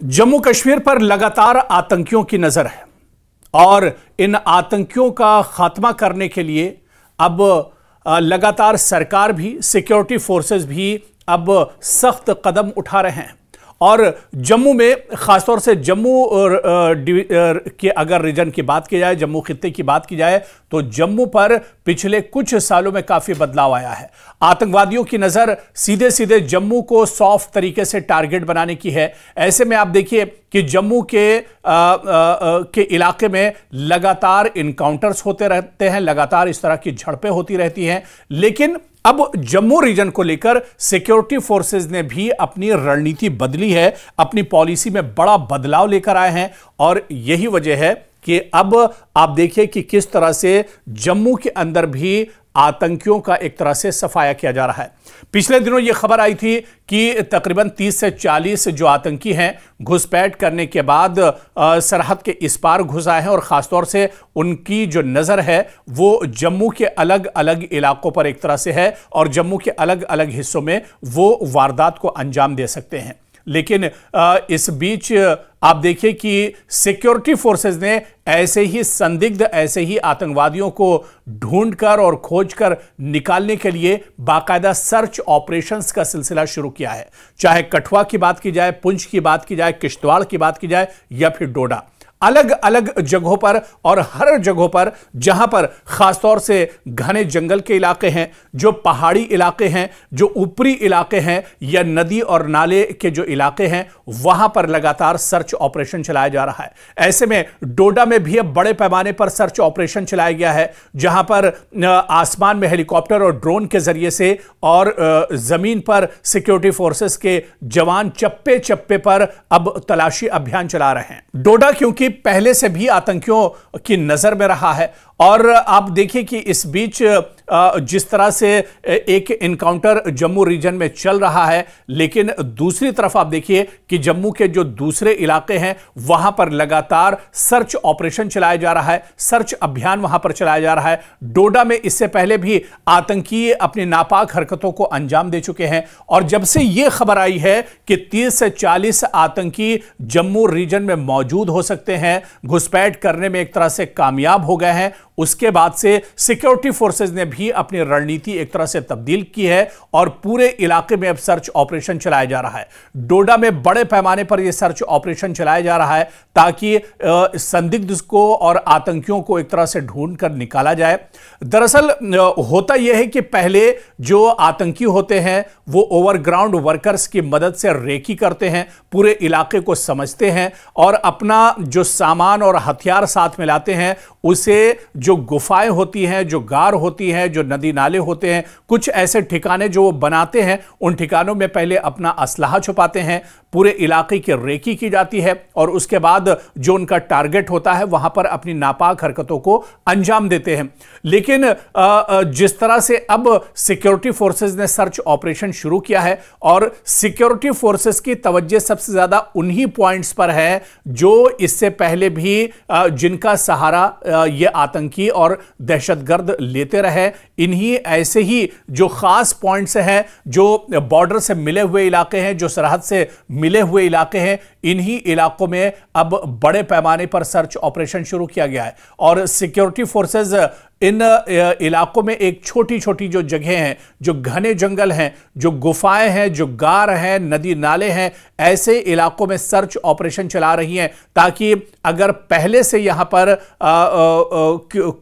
जम्मू कश्मीर पर लगातार आतंकियों की नजर है और इन आतंकियों का खात्मा करने के लिए अब लगातार सरकार भी, सिक्योरिटी फोर्सेस भी अब सख्त कदम उठा रहे हैं। और जम्मू में खासतौर से जम्मू के अगर रीजन की बात की जाए, जम्मू खित्ते की बात की जाए, तो जम्मू पर पिछले कुछ सालों में काफी बदलाव आया है। आतंकवादियों की नजर सीधे सीधे जम्मू को सॉफ्ट तरीके से टारगेट बनाने की है। ऐसे में आप देखिए कि जम्मू के इलाके में लगातार इनकाउंटर्स होते रहते हैं, लगातार इस तरह की झड़पें होती रहती हैं। लेकिन अब जम्मू रीजन को लेकर सिक्योरिटी फोर्सेस ने भी अपनी रणनीति बदली है, अपनी पॉलिसी में बड़ा बदलाव लेकर आए हैं। और यही वजह है कि अब आप देखिए कि किस तरह से जम्मू के अंदर भी आतंकियों का एक तरह से सफाया किया जा रहा है। पिछले दिनों यह खबर आई थी कि तकरीबन 30 से 40 जो आतंकी हैं घुसपैठ करने के बाद सरहद के इस पार घुस आए हैं और खासतौर से उनकी जो नजर है वो जम्मू के अलग अलग इलाकों पर एक तरह से है और जम्मू के अलग अलग हिस्सों में वो वारदात को अंजाम दे सकते हैं। लेकिन इस बीच आप देखिए कि सिक्योरिटी फोर्सेस ने ऐसे ही संदिग्ध, ऐसे ही आतंकवादियों को ढूंढकर और खोजकर निकालने के लिए बाकायदा सर्च ऑपरेशंस का सिलसिला शुरू किया है। चाहे कठुआ की बात की जाए, पुंछ की बात की जाए, किश्तवाड़ की बात की जाए या फिर डोडा, अलग अलग जगहों पर और हर जगहों पर जहां पर खासतौर से घने जंगल के इलाके हैं, जो पहाड़ी इलाके हैं, जो ऊपरी इलाके हैं या नदी और नाले के जो इलाके हैं, वहां पर लगातार सर्च ऑपरेशन चलाया जा रहा है। ऐसे में डोडा में भी अब बड़े पैमाने पर सर्च ऑपरेशन चलाया गया है, जहां पर आसमान में हेलीकॉप्टर और ड्रोन के जरिए से और जमीन पर सिक्योरिटी फोर्सेस के जवान चप्पे चप्पे पर अब तलाशी अभियान चला रहे हैं। डोडा क्योंकि पहले से भी आतंकियों की नजर में रहा है और आप देखिए कि इस बीच जिस तरह से एक इनकाउंटर जम्मू रीजन में चल रहा है, लेकिन दूसरी तरफ आप देखिए कि जम्मू के जो दूसरे इलाके हैं वहां पर लगातार सर्च ऑपरेशन चलाया जा रहा है, सर्च अभियान वहां पर चलाया जा रहा है। डोडा में इससे पहले भी आतंकी अपनी नापाक हरकतों को अंजाम दे चुके हैं और जब से यह खबर आई है कि 30 से 40 आतंकी जम्मू रीजन में मौजूद हो सकते हैं, घुसपैठ करने में एक तरह से कामयाब हो गए हैं, उसके बाद से सिक्योरिटी फोर्सेस ने भी अपनी रणनीति एक तरह से तब्दील की है और पूरे इलाके में अब सर्च ऑपरेशन चलाया जा रहा है। डोडा में बड़े पैमाने पर यह सर्च ऑपरेशन चलाया जा रहा है ताकि संदिग्ध को और आतंकियों को एक तरह से ढूंढ कर निकाला जाए। दरअसल होता यह है कि पहले जो आतंकी होते हैं वो ओवरग्राउंड वर्कर्स की मदद से रेकी करते हैं, पूरे इलाके को समझते हैं और अपना जो सामान और हथियार साथ में लाते हैं उसे जो गुफाएं होती हैं, जो गार होती हैं, जो नदी नाले होते हैं, कुछ ऐसे ठिकाने जो वो बनाते हैं, उन ठिकानों में पहले अपना असलहा छुपाते हैं, पूरे इलाके की रेकी की जाती है और उसके बाद जो उनका टारगेट होता है वहां पर अपनी नापाक हरकतों को अंजाम देते हैं। लेकिन जिस तरह से अब सिक्योरिटी फोर्सेस ने सर्च ऑपरेशन शुरू किया है और सिक्योरिटी फोर्सेस की तवज्जो सबसे ज्यादा उन्हीं पॉइंट्स पर है जो इससे पहले भी जिनका सहारा ये आतंकी और दहशतगर्द लेते रहे। इन्हीं ऐसे ही जो खास पॉइंट्स हैं, जो बॉर्डर से मिले हुए इलाके हैं, जो सरहद से मिले हुए इलाके हैं, इन्हीं इलाकों में अब बड़े पैमाने पर सर्च ऑपरेशन शुरू किया गया है और सिक्योरिटी फोर्सेस इन इलाकों में एक छोटी छोटी जो जगह हैं, जो घने जंगल हैं, जो गुफाएं हैं, जो गार हैं, नदी नाले हैं, ऐसे इलाकों में सर्च ऑपरेशन चला रही हैं ताकि अगर पहले से यहां पर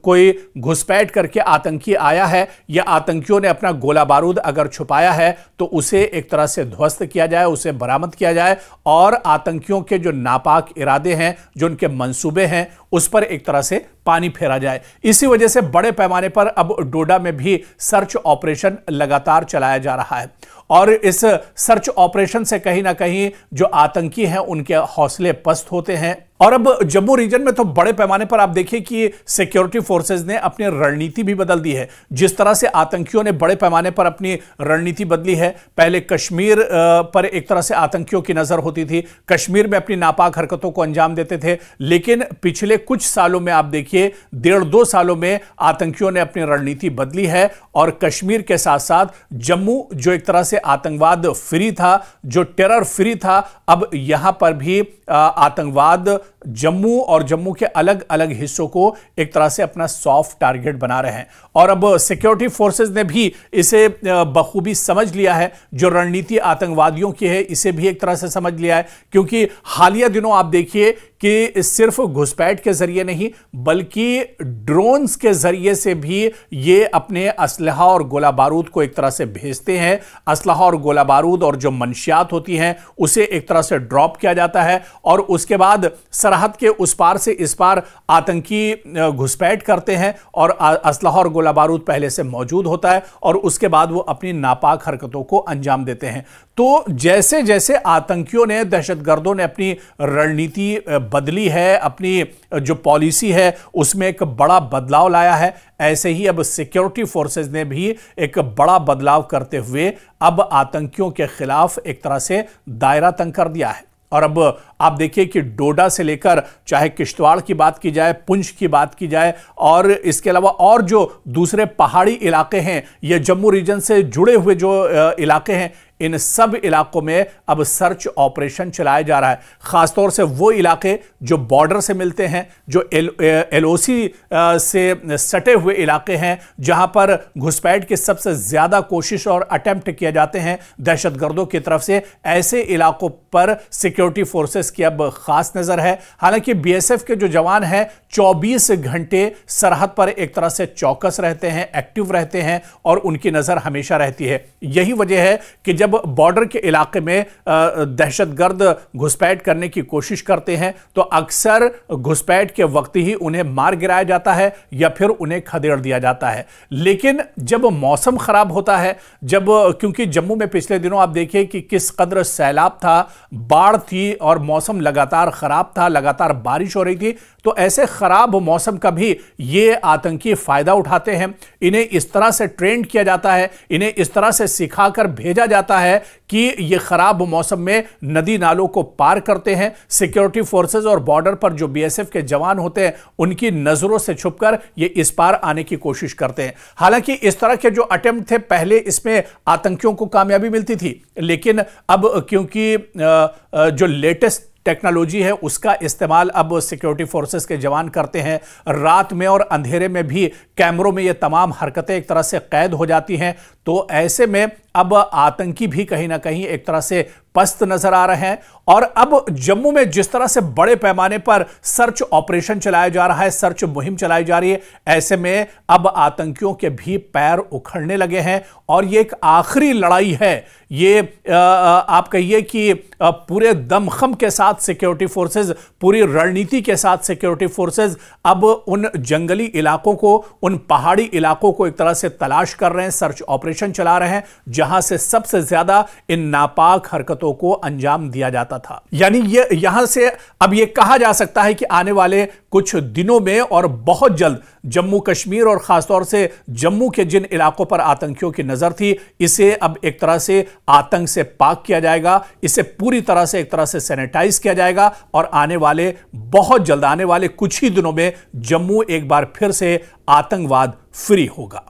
कोई घुसपैठ करके आतंकी आया है या आतंकियों ने अपना गोला बारूद अगर छुपाया है तो उसे एक तरह से ध्वस्त किया जाए, उसे बरामद किया जाए और आतंकियों के जो नापाक इरादे हैं, जो उनके मंसूबे हैं, उस पर एक तरह से पानी फेरा जाए। इसी वजह से बड़े पैमाने पर अब डोडा में भी सर्च ऑपरेशन लगातार चलाया जा रहा है और इस सर्च ऑपरेशन से कहीं ना कहीं जो आतंकी हैं उनके हौसले पस्त होते हैं। और अब जम्मू रीजन में तो बड़े पैमाने पर आप देखिए कि सिक्योरिटी फोर्सेस ने अपनी रणनीति भी बदल दी है। जिस तरह से आतंकियों ने बड़े पैमाने पर अपनी रणनीति बदली है, पहले कश्मीर पर एक तरह से आतंकियों की नजर होती थी, कश्मीर में अपनी नापाक हरकतों को अंजाम देते थे, लेकिन पिछले कुछ सालों में आप देखिए 1.5-2 सालों में आतंकियों ने अपनी रणनीति बदली है और कश्मीर के साथ साथ जम्मू जो एक तरह से आतंकवाद फ्री था, जो टेरर फ्री था, अब यहां पर भी आतंकवाद जम्मू और जम्मू के अलग अलग हिस्सों को एक तरह से अपना सॉफ्ट टारगेट बना रहे हैं। और अब सिक्योरिटी फोर्सेस ने भी इसे बखूबी समझ लिया है। जो रणनीति आतंकवादियों की है इसे भी एक तरह से समझ लिया है, क्योंकि हालिया दिनों आप देखिए कि सिर्फ घुसपैठ के जरिए नहीं बल्कि ड्रोन्स के जरिए से भी ये अपने असलहा और गोला बारूद को एक तरह से भेजते हैं। असलहा और गोला बारूद और जो मंशियात होती हैं उसे एक तरह से ड्रॉप किया जाता है और उसके बाद सरहद के उस पार से इस पार आतंकी घुसपैठ करते हैं और असलहा और गोला बारूद पहले से मौजूद होता है और उसके बाद वो अपनी नापाक हरकतों को अंजाम देते हैं। तो जैसे जैसे आतंकियों ने, दहशतगर्दों ने अपनी रणनीति बदली है, अपनी जो पॉलिसी है उसमें एक बड़ा बदलाव लाया है, ऐसे ही अब सिक्योरिटी फोर्सेस ने भी एक बड़ा बदलाव करते हुए अब आतंकियों के खिलाफ एक तरह से दायरा तंग कर दिया है। और अब आप देखिए कि डोडा से लेकर चाहे किश्तवाड़ की बात की जाए, पुंछ की बात की जाए और इसके अलावा और जो दूसरे पहाड़ी इलाके हैं, ये जम्मू रीजन से जुड़े हुए जो इलाके हैं, इन सब इलाकों में अब सर्च ऑपरेशन चलाया जा रहा है। खासतौर से वो इलाके जो बॉर्डर से मिलते हैं, जो एलओसी से सटे हुए इलाके हैं, जहां पर घुसपैठ की सबसे ज्यादा कोशिश और अटेम्प्ट किए जाते हैं दहशतगर्दों की तरफ से, ऐसे इलाकों पर सिक्योरिटी फोर्सेस की अब खास नजर है। हालांकि बीएसएफ के जो जवान हैं 24 घंटे सरहद पर एक तरह से चौकस रहते हैं, एक्टिव रहते हैं और उनकी नजर हमेशा रहती है। यही वजह है कि जब बॉर्डर के इलाके में दहशतगर्द घुसपैठ करने की कोशिश करते हैं तो अक्सर घुसपैठ के वक्त ही उन्हें मार गिराया जाता है या फिर उन्हें खदेड़ दिया जाता है। लेकिन जब मौसम खराब होता है, जब क्योंकि जम्मू में पिछले दिनों आप देखिए कि किस कदर सैलाब था, बाढ़ थी और मौसम लगातार खराब था, लगातार बारिश हो रही थी, तो ऐसे खराब मौसम का भी ये आतंकी फायदा उठाते हैं। इन्हें इस तरह से ट्रेन किया जाता है, इन्हें इस तरह से सिखाकर भेजा जाता है कि ये खराब मौसम में नदी नालों को पार करते हैं। सिक्योरिटी फोर्सेस और बॉर्डर पर जो बीएसएफ के जवान होते हैं उनकी नजरों से छुपकर ये इस पार आने की कोशिश करते हैं। हालांकि इस तरह के जो अटेम्प्ट थे पहले इसमें आतंकियों को कामयाबी मिलती थी, लेकिन अब क्योंकि जो लेटेस्ट टेक्नोलॉजी है उसका इस्तेमाल अब सिक्योरिटी फोर्सेस के जवान करते हैं। रात में और अंधेरे में भी कैमरों में ये तमाम हरकतें एक तरह से कैद हो जाती हैं। तो ऐसे में अब आतंकी भी कहीं ना कहीं एक तरह से पस्त नजर आ रहे हैं। और अब जम्मू में जिस तरह से बड़े पैमाने पर सर्च ऑपरेशन चलाया जा रहा है, सर्च मुहिम चलाई जा रही है, ऐसे में अब आतंकियों के भी पैर उखड़ने लगे हैं और ये एक आखिरी लड़ाई है। ये आप कहिए कि पूरे दमखम के साथ सिक्योरिटी फोर्सेस, पूरी रणनीति के साथ सिक्योरिटी फोर्सेस अब उन जंगली इलाकों को, उन पहाड़ी इलाकों को एक तरह से तलाश कर रहे हैं, सर्च ऑपरेशन चला रहे हैं, जहां से सबसे ज्यादा इन नापाक हरकतों को अंजाम दिया जाता था। यानी ये यहां से अब ये कहा जा सकता है कि आने वाले कुछ दिनों में और बहुत जल्द जम्मू कश्मीर और खासतौर से जम्मू के जिन इलाकों पर आतंकियों की नजर थी, इसे अब एक तरह से आतंक से पाक किया जाएगा, इसे पूरी तरह से एक तरह से सैनिटाइज किया जाएगा और आने वाले बहुत जल्द, आने वाले कुछ ही दिनों में जम्मू एक बार फिर से आतंकवाद फ्री होगा।